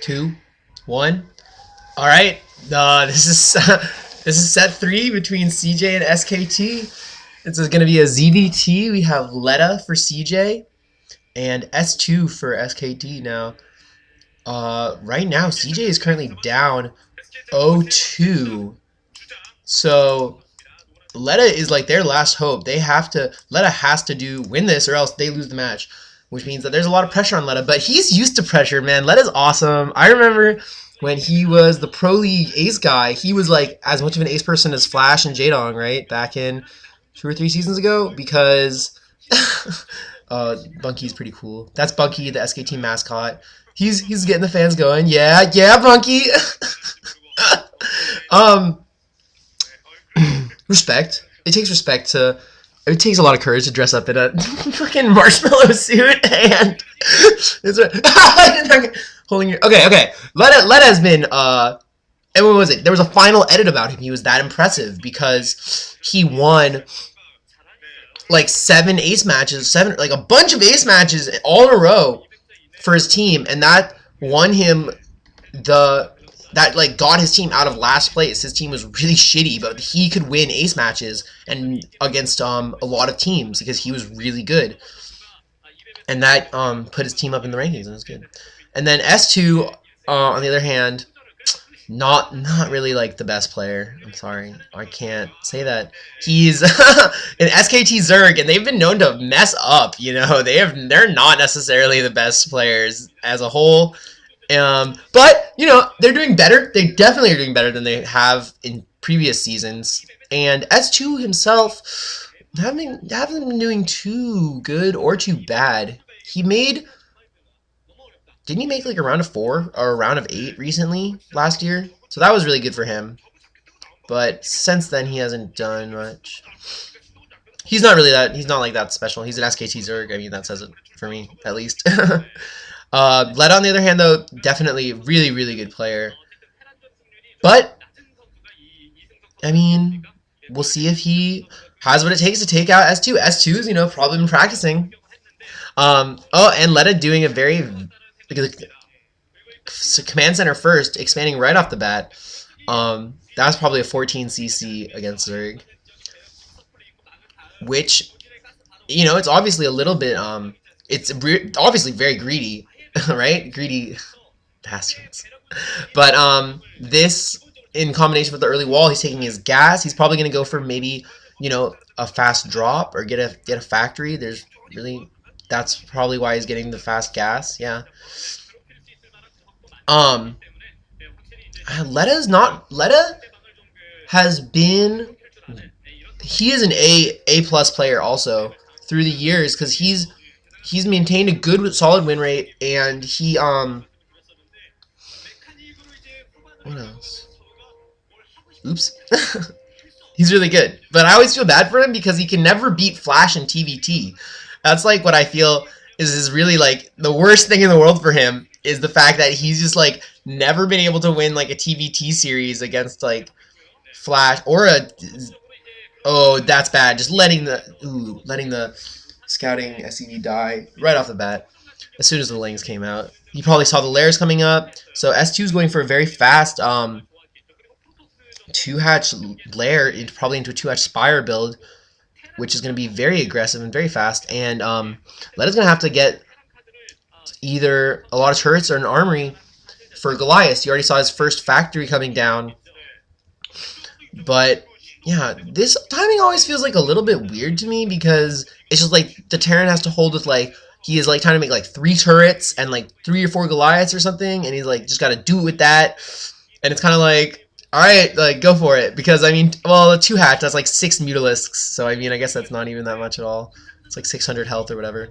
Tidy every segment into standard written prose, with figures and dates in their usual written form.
2, 1. All right. This is this is set 3 between CJ and SKT. This is going to be a ZVT. We have Leta for CJ and S2 for SKT. Now, right now CJ is currently down 0-2. So Leta is like their last hope. Leta has to win this or else they lose the match, which means that there's a lot of pressure on Leta, but he's used to pressure, man. Leta's awesome. I remember when he was the Pro League ace guy, he was like as much of an ace person as Flash and Jaedong, right? Back in 2 or 3 seasons ago, because Bunky's pretty cool. That's Bunky, the SKT mascot. He's getting the fans going. Yeah, Bunky. Respect. It takes respect to. It takes a lot of courage to dress up in a fucking marshmallow suit and it's holding your. Okay. Leta has been. And what was it? There was a final edit about him. He was that impressive because he won like 7 ace matches, like a bunch of ace matches all in a row for his team, and that won him that like got his team out of last place. His team was really shitty, but he could win ace matches and against a lot of teams because he was really good, and that put his team up in the rankings, and it was good. And then S2, on the other hand, not really like the best player. I'm sorry, I can't say that. He's an SKT Zerg, and they've been known to mess up. You know, they're not necessarily the best players as a whole. But, you know, they're doing better. They definitely are doing better than they have in previous seasons. And S2 himself haven't been doing too good or too bad. Didn't he make like a round of 4 or a round of 8 recently last year? So that was really good for him. But since then, he hasn't done much. He's not like that special. He's an SKT Zerg. I mean, that says it for me, at least. Leta, on the other hand, though, definitely really, really good player. But, I mean, we'll see if he has what it takes to take out S2. S2's, you know, probably been practicing. And Leta doing a very command center first, expanding right off the bat. That was probably a 14cc against Zerg. Which, you know, it's obviously a little bit, it's obviously very greedy. Right? Greedy bastards. But this, in combination with the early wall, he's taking his gas. He's probably going to go for maybe, you know, a fast drop or get a factory. That's probably why he's getting the fast gas. Yeah. Leta has been. He is an A+ player also through the years because he's maintained a good, solid win rate, and he, what else? Oops. He's really good. But I always feel bad for him because he can never beat Flash and TVT. That's, like, what I feel is really, like, the worst thing in the world for him is the fact that he's just, never been able to win, like, a TVT series against, like, Flash or oh, that's bad. Just letting the scouting SCV die right off the bat as soon as the lanes came out. You probably saw the layers coming up. So S2 is going for a very fast 2-hatch layer, probably into a 2-hatch Spire build, which is going to be very aggressive and very fast. And Leta's going to have to get either a lot of turrets or an armory for Goliath. You already saw his first factory coming down. But yeah, this timing always feels like a little bit weird to me because it's just like the Terran has to hold with he is trying to make 3 turrets and 3 or 4 Goliaths or something, and he's just got to do it with that, and it's kind of all right, go for it, because I mean, well, a 2-hatch that's 6 Mutalisks, so I mean, I guess that's not even that much at all. It's 600 health or whatever.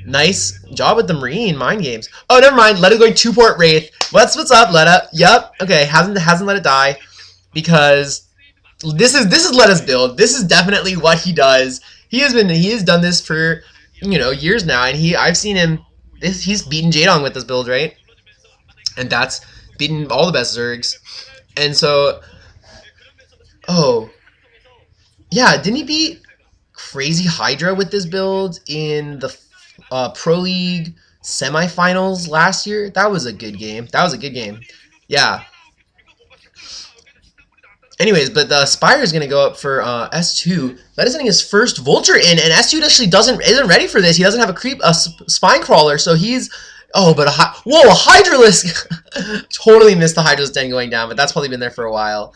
Nice job with the Marine mind games. Oh, never mind. Leta going 2-port Wraith. What's up, Leta? Yup. Okay, hasn't let it die because. This is Leta's build. This is definitely what he does. He has done this for, you know, years now, and I've seen him. He's beaten Jaedong with this build, right? And that's beaten all the best Zergs. And so, oh, yeah, didn't he beat Crazy Hydra with this build in the Pro League semifinals last year. That was a good game. That was a good game. Yeah. Anyways, but the Spire is going to go up for S2. That is getting his first Vulture in, and S2 actually isn't ready for this. He doesn't have a Spine Crawler, so he's... Oh, but a Hydralisk! Totally missed the Hydralisk den going down, but that's probably been there for a while.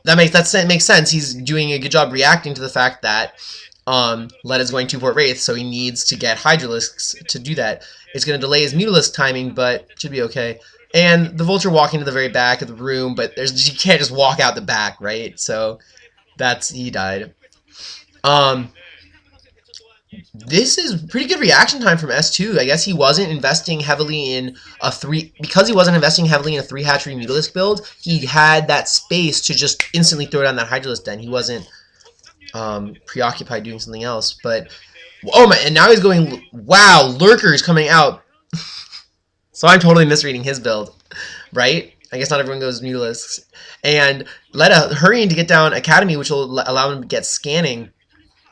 That makes sense. He's doing a good job reacting to the fact that Leta's going 2-port Wraith, so he needs to get Hydralisks to do that. It's going to delay his Mutalisk timing, but should be okay. And the Vulture walking to the very back of the room, but you can't just walk out the back, right? So he died. This is pretty good reaction time from S2. I guess he wasn't investing heavily in because he wasn't investing heavily in a 3-hatchery Mutalisk build, he had that space to just instantly throw down that Hydralisk den. He wasn't preoccupied doing something else. But oh my, and now he's going, wow, Lurker's coming out. So I'm totally misreading his build, right? I guess not everyone goes Mutalisks. And Leta hurrying to get down Academy, which will allow him to get scanning.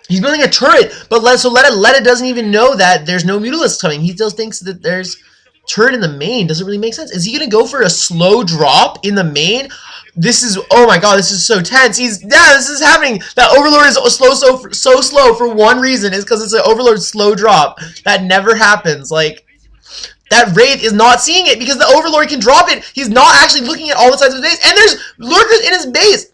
He's building a turret, but Leta doesn't even know that there's no Mutalisk coming. He still thinks that there's turret in the main. Doesn't really make sense. Is he going to go for a slow drop in the main? This is, oh my god, this is so tense. This is happening. That Overlord is so slow for one reason. Is because it's an Overlord slow drop. That never happens. Like... That Wraith is not seeing it because the Overlord can drop it. He's not actually looking at all the sides of his base. And there's Lurkers in his base.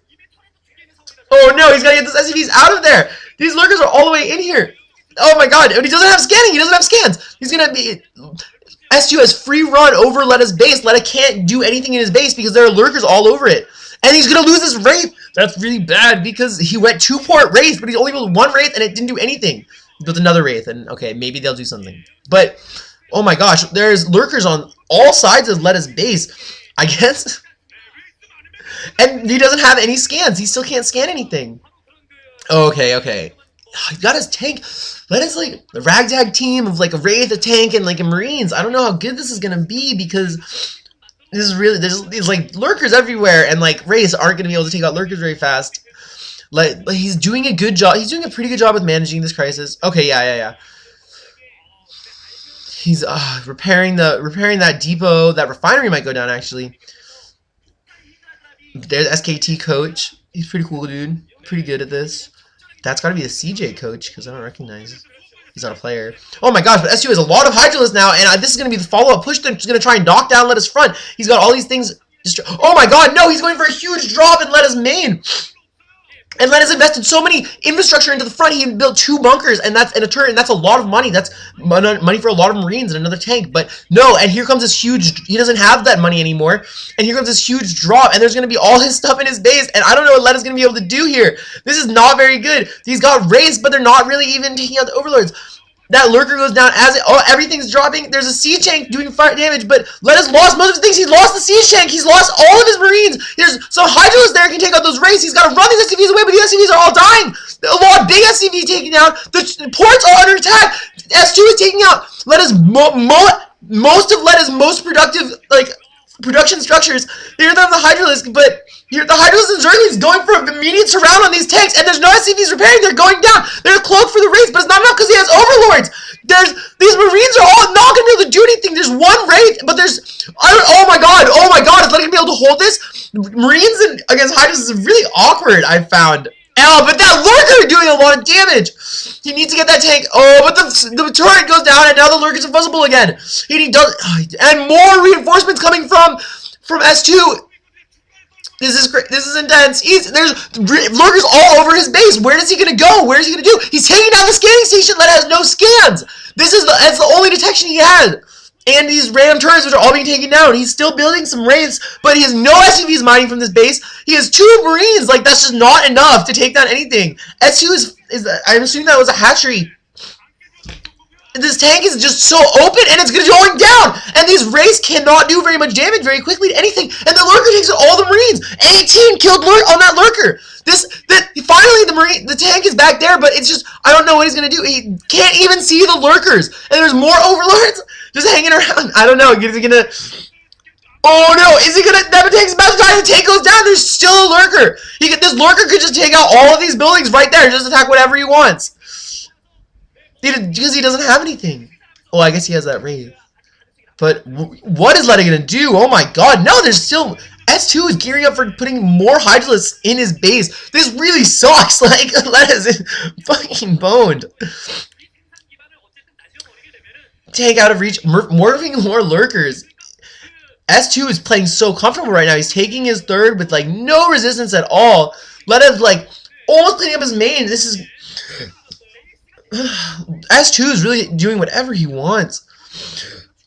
Oh no, he's got to get this SCVs out of there. These Lurkers are all the way in here. Oh my god, and he doesn't have scanning. He doesn't have scans. He's going to be... S2 has free run over Leta's base. Leta can't do anything in his base because there are Lurkers all over it. And he's going to lose his Wraith. That's really bad because he went 2-port Wraith, but he only built 1 Wraith and it didn't do anything. He built another Wraith and okay, maybe they'll do something. But... Oh my gosh, there's Lurkers on all sides of Leta's base, I guess. And he doesn't have any scans. He still can't scan anything. Okay. He got his tank. Leta's like the ragtag team of like a Wraith, a tank, and like a Marines. I don't know how good this is going to be because this is really, there's like Lurkers everywhere. And like Wraiths aren't going to be able to take out Lurkers very fast. Like he's doing a good job. He's doing a pretty good job with managing this crisis. Okay, yeah. He's repairing that depot. That refinery might go down, actually. There's SKT coach. He's pretty cool, dude. Pretty good at this. That's got to be the CJ coach, because I don't recognize. He's not a player. Oh my gosh, but S2 has a lot of Hydralisks now, and this is going to be the follow-up push. They're just going to try and knock down Leta's front. He's got all these things. Oh my god, no, he's going for a huge drop in Leta's main. And Leta's invested so many infrastructure into the front. He built 2 bunkers and a turret, and that's a lot of money. That's money for a lot of Marines and another tank. But no, and here comes this huge... He doesn't have that money anymore. And here comes this huge drop, and there's going to be all his stuff in his base. And I don't know what Leta's going to be able to do here. This is not very good. He's got Wraiths, but they're not really even taking out the Overlords. That Lurker goes down as everything's dropping. There's a siege tank doing fire damage, but Leta's lost most of his things. He's lost the siege tank. He's lost all of his Marines. There's some Hydralisks there can take out those Wraiths. He's got to run these SCVs away, but the SCVs are all dying. A lot of big SCV taken out. The ports are under attack. S2 is taking out Leta's most of Leta's most productive production structures. Here they have the Hydralisk, but here the Hydralisk and Zerglings going for an immediate surround on these tanks, and there's no SCVs repairing. They're going down. There's a cloak for the Wraiths, but it's not enough because he has Overlords. These Marines are all not going to be able to do anything. There's 1 Wraith, but oh my god, is Leta going to be able to hold this? Marines against Hydralisk is really awkward, I've found. Oh, but that Lurker doing a lot of damage. He needs to get that tank. Oh, but the turret goes down, and now the Lurker's invisible again. And more reinforcements coming from S2. This is intense. There's Lurkers all over his base. Where is he going to go? Where is he going to do? He's taking down the scanning station that has no scans. That's the only detection he has. And these random turrets which are all being taken down. He's still building some Wraiths, but he has no SCVs mining from this base. He has 2 Marines. Like, that's just not enough to take down anything. S2 I'm assuming that was a hatchery. This tank is just so open, and it's going down. And these Wraiths cannot do very much damage very quickly to anything. And the Lurker takes out all the Marines. 18 killed on that Lurker. Finally, the tank is back there, but it's just, I don't know what he's going to do. He can't even see the Lurkers. And there's more Overlords just hanging around. I don't know. Is he going to... Oh no, is he gonna... That tank's about to die, the tank goes down, there's still a Lurker. This Lurker could just take out all of these buildings right there, just attack whatever he wants. Because he doesn't have anything. Oh, I guess he has that Wraith. But what is Leta gonna do? Oh my god, no, there's still... S2 is gearing up for putting more Hydralisks in his base. This really sucks. Like, Leta's fucking boned. Tank out of reach. Morphing more lurkers. S2 is playing so comfortable right now. He's taking his third with, like, no resistance at all. Leta's, like, almost cleaning up his main. This is... S2 is really doing whatever he wants.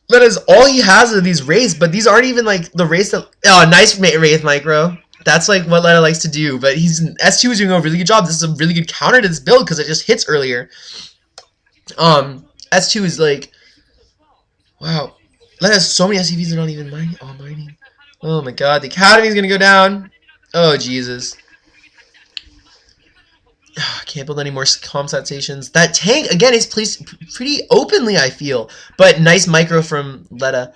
That is all he has are these wraiths, but these aren't even like the wraiths that... Oh, nice wraith micro. That's like what Leta likes to do, but S2 is doing a really good job. This is a really good counter to this build because it just hits earlier. S2 is like... Wow. Leta has so many SCVs that are not even mining. Oh my god, the academy is gonna go down. Oh, Jesus. I can't build any more comsat stations. That tank, again, is placed pretty openly, I feel. But nice micro from Leta.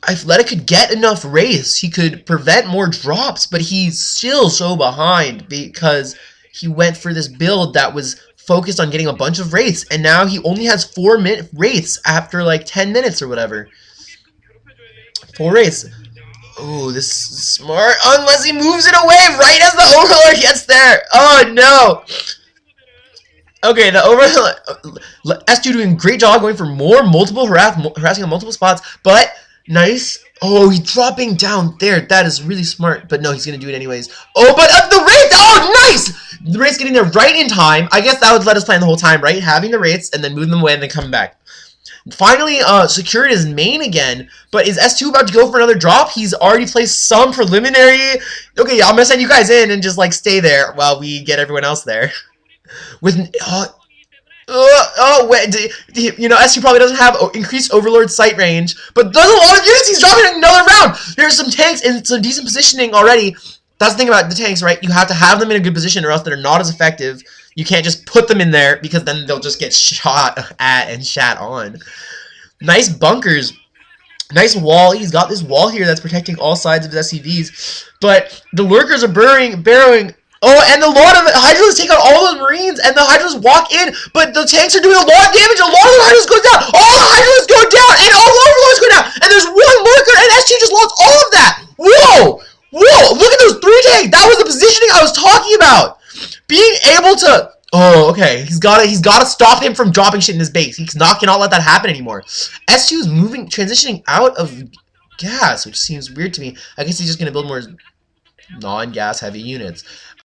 If Leta could get enough wraiths, he could prevent more drops, but he's still so behind because he went for this build that was focused on getting a bunch of wraiths, and now he only has 4 wraiths after like 10 minutes or whatever. 4 wraiths. Oh, this is smart. Unless he moves it away right as the Overlord gets there. Oh, no. Okay, the Overlord... S2 doing a great job going for multiple harassing on multiple spots. But, nice. Oh, he's dropping down there. That is really smart. But no, he's going to do it anyways. Oh, but the Wraith! Oh, nice! The Wraith's getting there right in time. I guess that would let us plan the whole time, right? Having the Wraiths and then moving them away and then coming back. Finally, secured his main again, but is S2 about to go for another drop? He's already placed some preliminary... Okay, yeah, I'm gonna send you guys in and just, like, stay there while we get everyone else there. With... wait, you know, S2 probably doesn't have increased Overlord sight range, but does a lot of units! He's dropping another round! There's some tanks and some decent positioning already. That's the thing about the tanks, right? You have to have them in a good position or else they're not as effective. You can't just put them in there because then they'll just get shot at and shat on. Nice bunkers. Nice wall. He's got this wall here that's protecting all sides of his SCVs. But the lurkers are burrowing. Oh, and a lot of Hydralisks take out all those Marines, and the Hydralisks walk in, but the tanks are doing a lot of damage. A lot of the Hydralisks go down. All the Hydralisks go down, and all the Overlords go down. And there's one lurker, and SG just lost all of that. Whoa! Whoa! Look at those 3 tanks. That was the positioning I was talking about. Being able to... Oh, okay. He's gotta stop him from dropping shit in his base. He cannot let that happen anymore. S2 is transitioning out of gas, which seems weird to me. I guess he's just gonna build more non-gas heavy units.